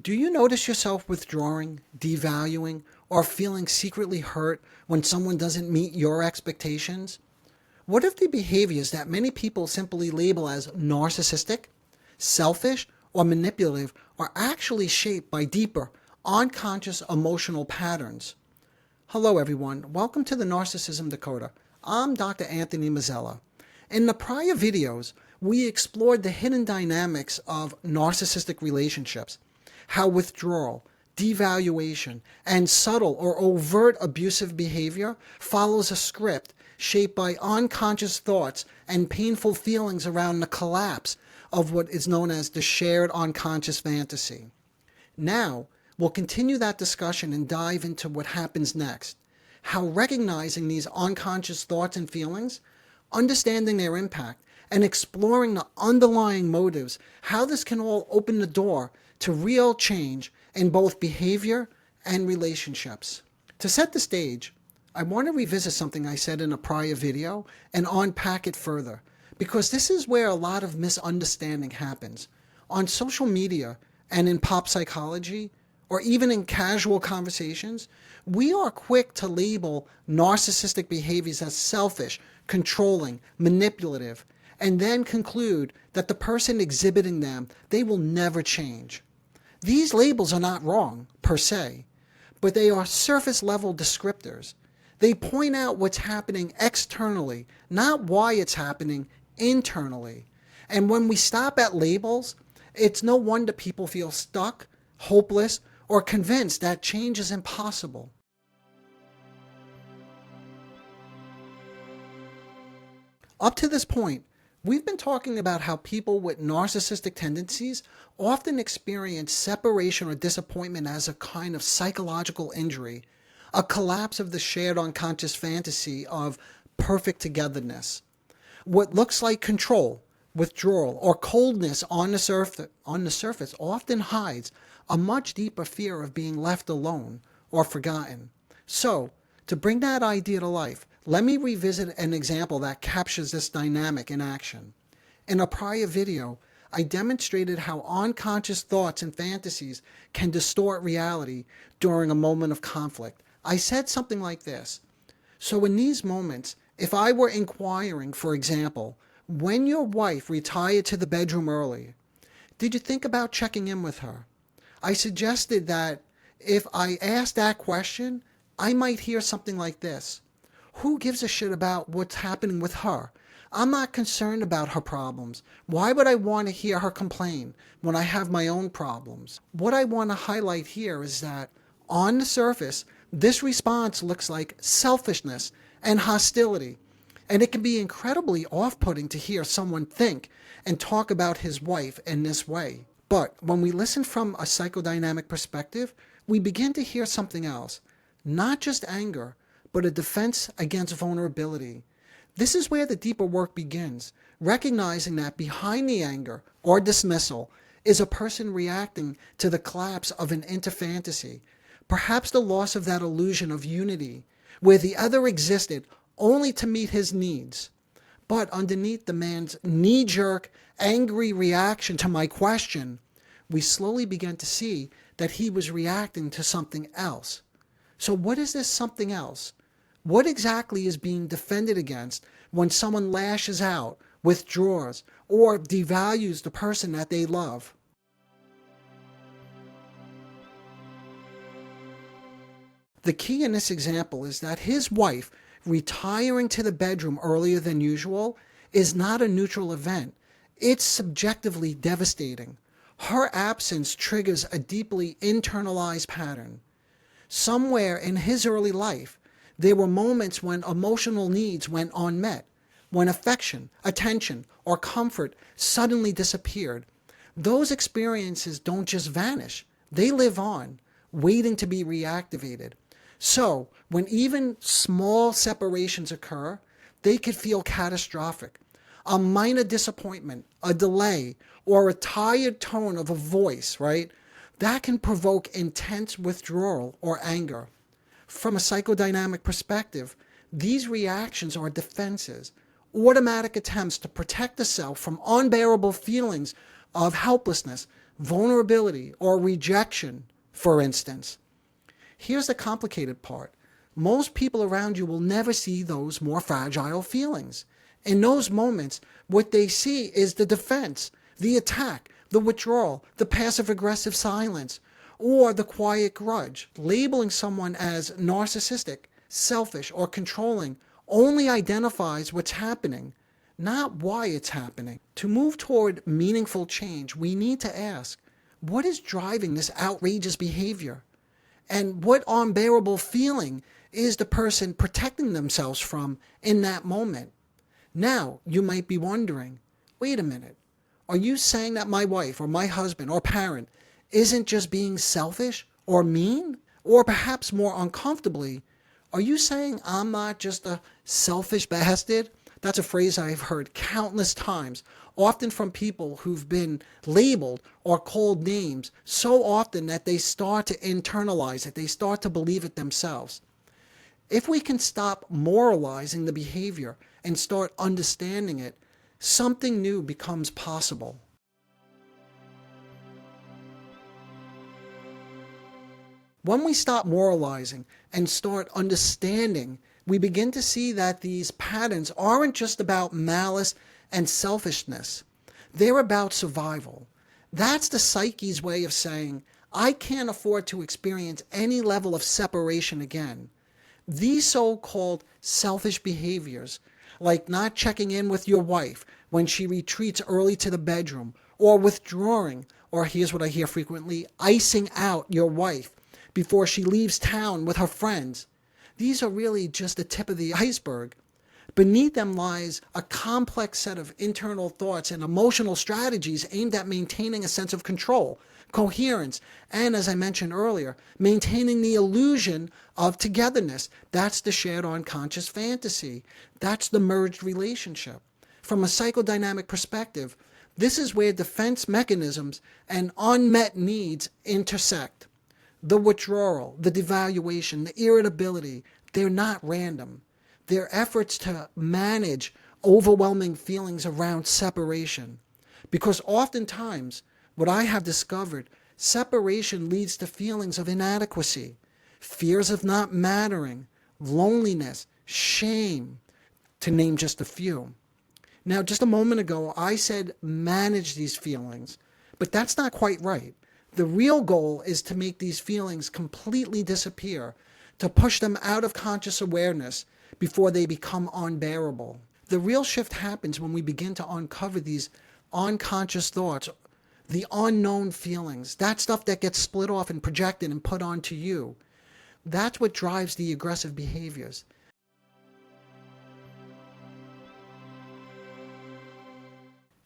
Do you notice yourself withdrawing, devaluing, or feeling secretly hurt when someone doesn't meet your expectations? What if the behaviors that many people simply label as narcissistic, selfish, or manipulative are actually shaped by deeper, unconscious emotional patterns? Hello everyone, welcome to the Narcissism Decoder. I'm Dr. Anthony Mazzella. In the prior videos, we explored the hidden dynamics of narcissistic relationships, how withdrawal, devaluation, and subtle or overt abusive behavior follows a script shaped by unconscious thoughts and painful feelings around the collapse of what is known as the shared unconscious fantasy. Now, we'll continue that discussion and dive into what happens next, how recognizing these unconscious thoughts and feelings, understanding their impact, and exploring the underlying motives, how this can all open the door to real change in both behavior and relationships. To set the stage, I want to revisit something I said in a prior video and unpack it further, because this is where a lot of misunderstanding happens. On social media and in pop psychology, or even in casual conversations, we are quick to label narcissistic behaviors as selfish, controlling, manipulative, and then conclude that the person exhibiting them, they will never change. These labels are not wrong, per se, but they are surface-level descriptors. They point out what's happening externally, not why it's happening internally. And when we stop at labels, it's no wonder people feel stuck, hopeless, or convinced that change is impossible. Up to this point, we've been talking about how people with narcissistic tendencies often experience separation or disappointment as a kind of psychological injury, a collapse of the shared unconscious fantasy of perfect togetherness. What looks like control, withdrawal, or coldness on the surface often hides a much deeper fear of being left alone or forgotten. So, to bring that idea to life, let me revisit an example that captures this dynamic in action. In a prior video, I demonstrated how unconscious thoughts and fantasies can distort reality during a moment of conflict. I said something like this: so in these moments, if I were inquiring, for example, when your wife retired to the bedroom early, did you think about checking in with her? I suggested that if I asked that question, I might hear something like this: who gives a shit about what's happening with her? I'm not concerned about her problems. Why would I want to hear her complain when I have my own problems? What I want to highlight here is that, on the surface, this response looks like selfishness and hostility, and it can be incredibly off-putting to hear someone think and talk about his wife in this way. But when we listen from a psychodynamic perspective, we begin to hear something else. Not just anger, but a defense against vulnerability. This is where the deeper work begins, recognizing that behind the anger or dismissal is a person reacting to the collapse of an interfantasy, perhaps the loss of that illusion of unity, where the other existed only to meet his needs. But underneath the man's knee-jerk, angry reaction to my question, we slowly began to see that he was reacting to something else. So what is this something else? What exactly is being defended against when someone lashes out, withdraws, or devalues the person that they love? The key in this example is that his wife retiring to the bedroom earlier than usual is not a neutral event. It's subjectively devastating. Her absence triggers a deeply internalized pattern. Somewhere in his early life, there were moments when emotional needs went unmet, when affection, attention, or comfort suddenly disappeared. Those experiences don't just vanish. They live on, waiting to be reactivated. So, when even small separations occur, they could feel catastrophic. A minor disappointment, a delay, or a tired tone of a voice, right? That can provoke intense withdrawal or anger. From a psychodynamic perspective, these reactions are defenses, automatic attempts to protect the self from unbearable feelings of helplessness, vulnerability, or rejection, for instance. Here's the complicated part. Most people around you will never see those more fragile feelings. In those moments, what they see is the defense, the attack, the withdrawal, the passive-aggressive silence, or the quiet grudge. Labeling someone as narcissistic, selfish, or controlling only identifies what's happening, not why it's happening. To move toward meaningful change, we need to ask, what is driving this outrageous behavior? And what unbearable feeling is the person protecting themselves from in that moment? Now, you might be wondering, wait a minute, are you saying that my wife or my husband or parent isn't just being selfish or mean? Or perhaps more uncomfortably, are you saying I'm not just a selfish bastard? That's a phrase I've heard countless times, often from people who've been labeled or called names so often that they start to internalize it, they start to believe it themselves. If we can stop moralizing the behavior and start understanding it, something new becomes possible. When we stop moralizing and start understanding, we begin to see that these patterns aren't just about malice and selfishness. They're about survival. That's the psyche's way of saying, I can't afford to experience any level of separation again. These so-called selfish behaviors, like not checking in with your wife when she retreats early to the bedroom, or withdrawing, or here's what I hear frequently, icing out your wife before she leaves town with her friends. These are really just the tip of the iceberg. Beneath them lies a complex set of internal thoughts and emotional strategies aimed at maintaining a sense of control, coherence, and, as I mentioned earlier, maintaining the illusion of togetherness. That's the shared unconscious fantasy. That's the merged relationship. From a psychodynamic perspective, this is where defense mechanisms and unmet needs intersect. The withdrawal, the devaluation, the irritability, they're not random. They're efforts to manage overwhelming feelings around separation. Because oftentimes, what I have discovered, separation leads to feelings of inadequacy, fears of not mattering, loneliness, shame, to name just a few. Now, just a moment ago, I said manage these feelings, but that's not quite right. The real goal is to make these feelings completely disappear, to push them out of conscious awareness before they become unbearable. The real shift happens when we begin to uncover these unconscious thoughts, the unknown feelings, that stuff that gets split off and projected and put onto you. That's what drives the aggressive behaviors.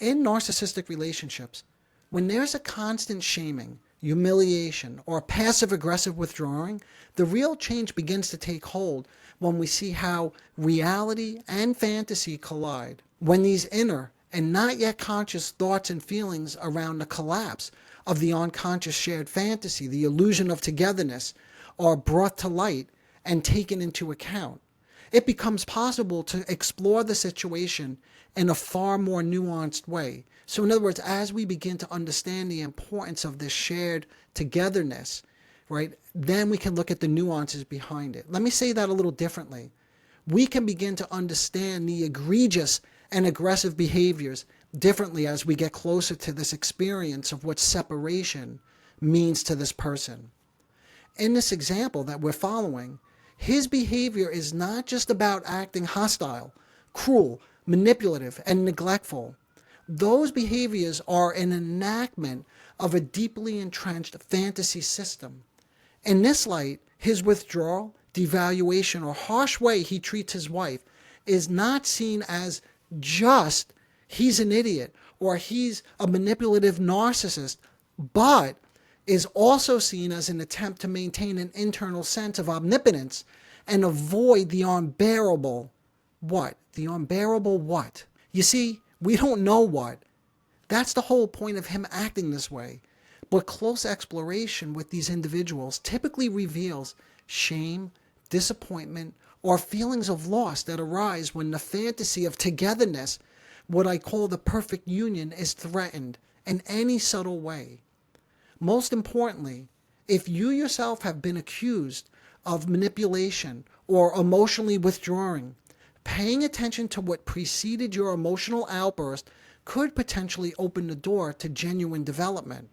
In narcissistic relationships, when there's a constant shaming, humiliation, or passive-aggressive withdrawing, the real change begins to take hold when we see how reality and fantasy collide. When these inner and not yet conscious thoughts and feelings around the collapse of the unconscious shared fantasy, the illusion of togetherness, are brought to light and taken into account, it becomes possible to explore the situation in a far more nuanced way. So in other words, as we begin to understand the importance of this shared togetherness, right, then we can look at the nuances behind it. Let me say that a little differently. We can begin to understand the egregious and aggressive behaviors differently as we get closer to this experience of what separation means to this person. In this example that we're following, his behavior is not just about acting hostile, cruel, manipulative, and neglectful. Those behaviors are an enactment of a deeply entrenched fantasy system. In this light, his withdrawal, devaluation, or harsh way he treats his wife is not seen as just he's an idiot or he's a manipulative narcissist, but is also seen as an attempt to maintain an internal sense of omnipotence and avoid the unbearable what? The unbearable what? You see, we don't know what. That's the whole point of him acting this way. But close exploration with these individuals typically reveals shame, disappointment, or feelings of loss that arise when the fantasy of togetherness, what I call the perfect union, is threatened in any subtle way. Most importantly, if you yourself have been accused of manipulation or emotionally withdrawing, paying attention to what preceded your emotional outburst could potentially open the door to genuine development.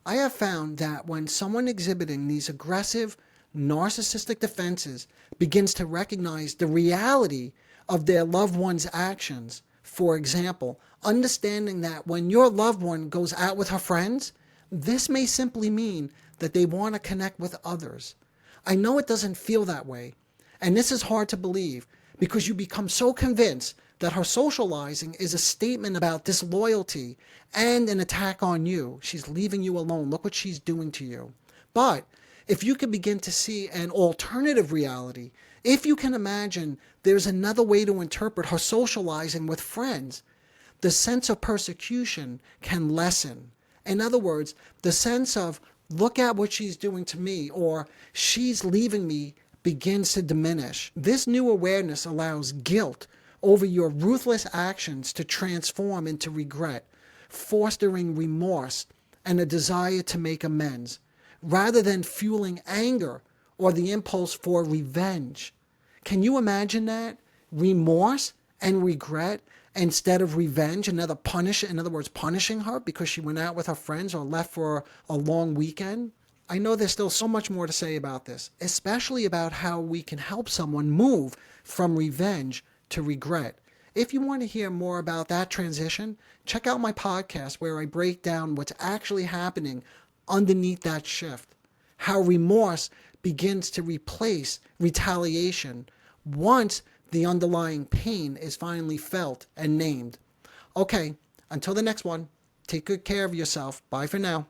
I have found that when someone exhibiting these aggressive, narcissistic defenses begins to recognize the reality of their loved one's actions, for example, understanding that when your loved one goes out with her friends, this may simply mean that they want to connect with others. I know it doesn't feel that way, and this is hard to believe because you become so convinced that her socializing is a statement about disloyalty and an attack on you. She's leaving you alone. Look what she's doing to you. But if you can begin to see an alternative reality, if you can imagine there's another way to interpret her socializing with friends, the sense of persecution can lessen. In other words, the sense of, look at what she's doing to me, or she's leaving me, begins to diminish. This new awareness allows guilt over your ruthless actions to transform into regret, fostering remorse and a desire to make amends, rather than fueling anger or the impulse for revenge. Can you imagine that? Remorse and regret instead of revenge, in other words, punishing her because she went out with her friends or left for a long weekend. I know there's still so much more to say about this, especially about how we can help someone move from revenge to regret. If you want to hear more about that transition, check out my podcast where I break down what's actually happening underneath that shift, how remorse begins to replace retaliation once the underlying pain is finally felt and named. Okay, until the next one, take good care of yourself. Bye for now.